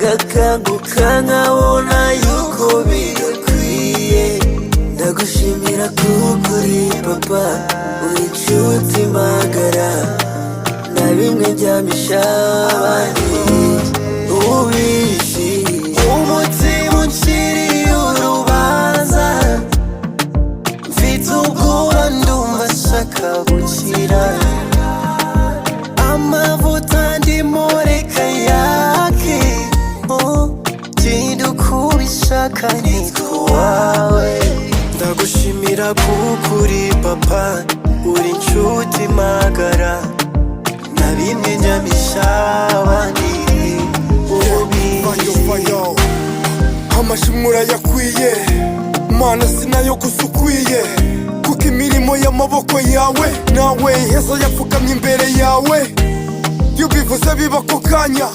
ngakanguka nkabona yuko bigakwiye. Ndagushimira kuko uri papa, uri inshuti magara, na bimwe njyamisha abandi ubizi. Umutima unciriye urubanza, mfite ubwoba ndumva nshaka gukira. Amavuta ndimo reka yake, genda uko ubishaka nitwa uwawe. Ndagushimira kuko uri papa, uri inshuti magara, na bimwe njyamisha abandi ubizi. Amashimwe urayakwiye Mana, sinayo gusa ukwiye, kuko imirimo y'amaboko yawe nawe heza yapfukamye imbere yawe. Iyo ubivuze biba ako kanya.